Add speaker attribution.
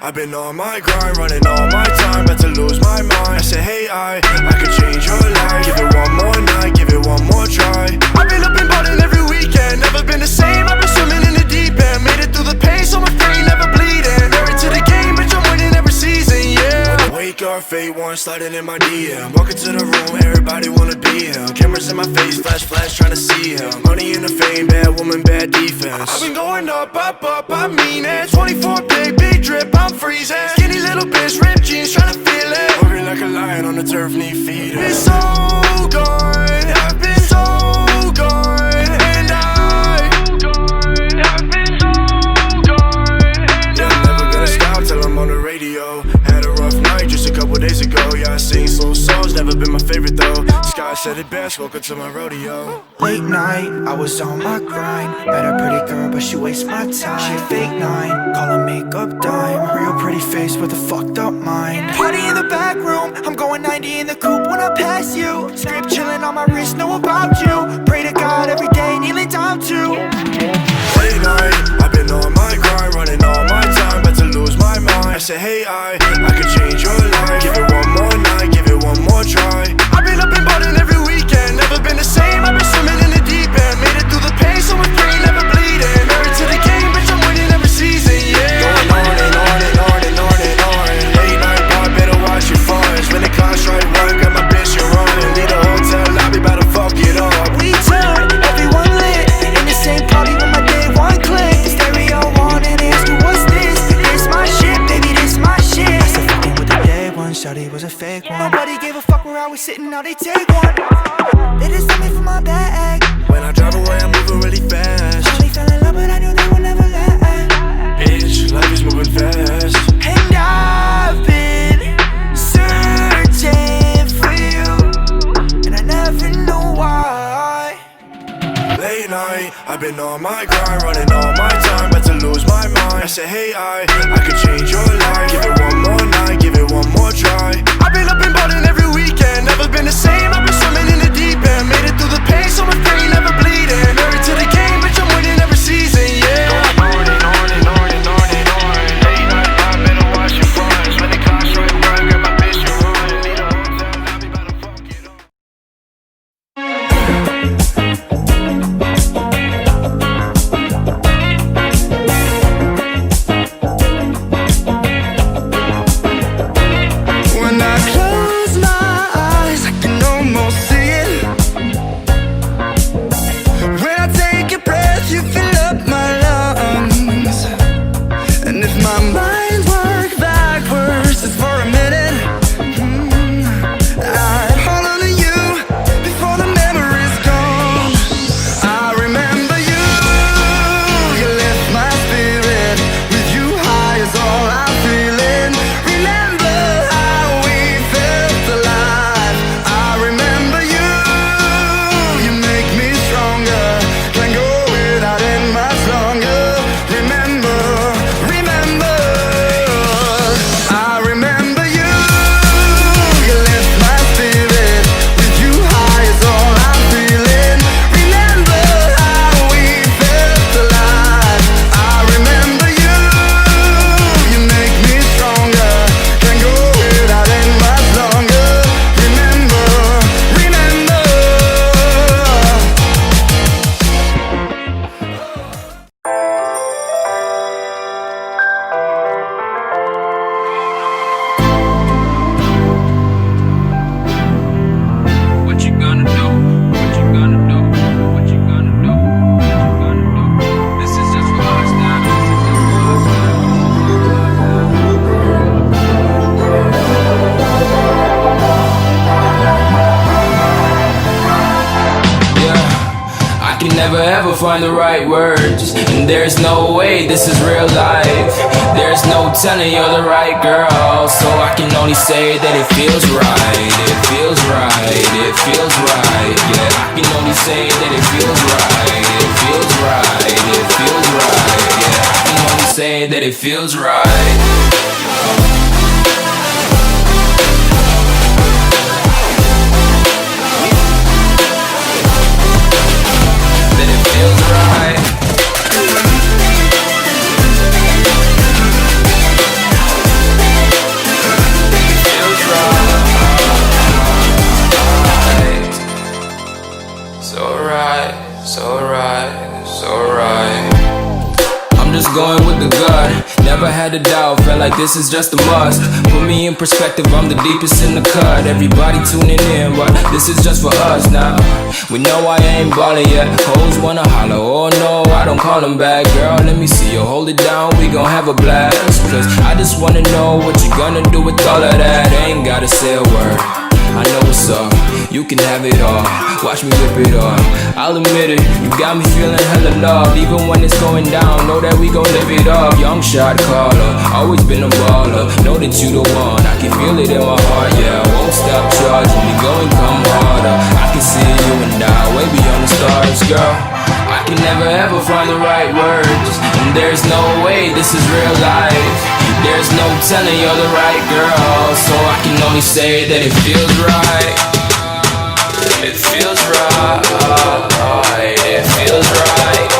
Speaker 1: I've been on my grind, running all my time, about to lose my mind. I say, hey, I could change your life. Give it one more night, give it one more try. I've been up and ballin' every weekend, never been the same. I've been swimming in the deep end, made it through the pain, so my brain never bleeding. Married to the game, bitch, I'm winning every season, yeah. When I wake up, fate one sliding in my DM. Walking to the room, everybody wanna be him. Cameras in my face, flash, flash, trying to see him. Money in the fame, bad woman, bad defense. I've been going up, I mean it. 24 big drip, I'm freezing. Skinny little bitch, ripped jeans, tryna feel it. Working like a lion on the turf, need feeding. Been so gone, I've been so gone, and I've been so gone, and I'm never gonna stop till I'm on the radio. Had a rough night just a couple days ago. Yeah, I sing slow songs, never been my favorite though. Sky said it best, welcome to my rodeo.
Speaker 2: Late night, I was on my grind. Met a pretty girl, but she wastes my time. She fake 9, call her makeup dime. Real pretty face with a fucked up mind. Party in the back room, I'm going 90 in the coupe when I pass you. Strip chillin' on my wrist, know about you. Pray to God every day, kneeling down to.
Speaker 1: Late night, I've been on my grind, running all my time, about to lose my mind. I say, hey, I could change your life. Give it one more night, give it one more try. I've been up and ballin' every weekend, never been the same. I've been swimming in the deep end, made it through the pain, so my brain never bleeding. Married to the game, bitch, I'm winning every season, yeah. Going on and on and on and on and on. Late night bar, better watch your funds. When the car strike one, got my bitch and running. Leave the hotel lobby, about to fuck it up.
Speaker 2: We turn, everyone lit, in the same party when my day one click. Stereo on and ask you what's this? This my shit, baby, this my shit. I said fucking with the day one, shawty was a fake one. Nobody gave a fuck where I was sitting, now they take one. They just sent me for my bag.
Speaker 1: When I drive away, I'm moving really fast.
Speaker 2: Only fell in love, but I knew they would never last.
Speaker 1: Bitch, life is moving fast.
Speaker 2: And I've been searching for you, and I never know why.
Speaker 1: Late night, I've been on my grind, running all my time, about to lose my mind. I say, hey, I could change your life. Give it one more night, give it one more try. I've been up and ballin' every weekend, never been the same. I've been swimming in the deep end, made it through the pain, so my brain never bleeding. Married to the game, bitch, I'm winning every season, yeah. Going on and on and on and on and on. Late night, I better watch your fronts. When the car strike one, got my bitch and run. Leave the hotel lobby, about to fuck it up.
Speaker 3: When I close my eyes, I can almost see it. When I take a breath, you fill up my lungs. And if my mind works backwards just for a minute, I'd hold on to you before the memory's gone. I remember you, you lift my spirit. With you high is all I'm feeling. Remember how we felt alive. I remember you, you make me stronger. Can't go without it much longer. Remember, remember, I remember you, you lift my spirit. With you high is all I'm feeling. Remember how we felt alive. I remember you, you make me stronger. Can't go without it much longer. Remember, remember.
Speaker 4: What you gonna do? What you gonna do? What you gonna do? What you gonna do? This is just for us now.
Speaker 5: Yeah, I can never ever find the right words, and there's no way this is real life. There's no telling you're the right girl, so I can only say that it feels right. It feels right. It feels right. Yeah, I can only say that it feels right. It feels right. It feels say that it feels right. Feels right. Feels right. So right, so right, so right. I'm just going with the gut. Never had a doubt, felt like this is just a must. Put me in perspective, I'm the deepest in the cut. Everybody tuning in, but this is just for us now. We know I ain't ballin' yet. Hoes wanna holler, oh no, I don't call them back. Girl, let me see you hold it down, we gon' have a blast. Cause I just wanna know what you gonna do with all of that. Ain't gotta say a word, I know what's up, you can have it all. Watch me whip it up, I'll admit it, you got me feeling hella loved. Even when it's going down, know that we gon' live it up. Young shot caller, always been a baller. Know that you the one, I can feel it in my heart. Yeah, I won't stop charging me, go and come harder. I can see you and I, way beyond the stars, girl. I can never ever find the right words, and there's no way this is real life. There's no telling you're the right girl, so I can only say that it feels right. It feels right. It feels right.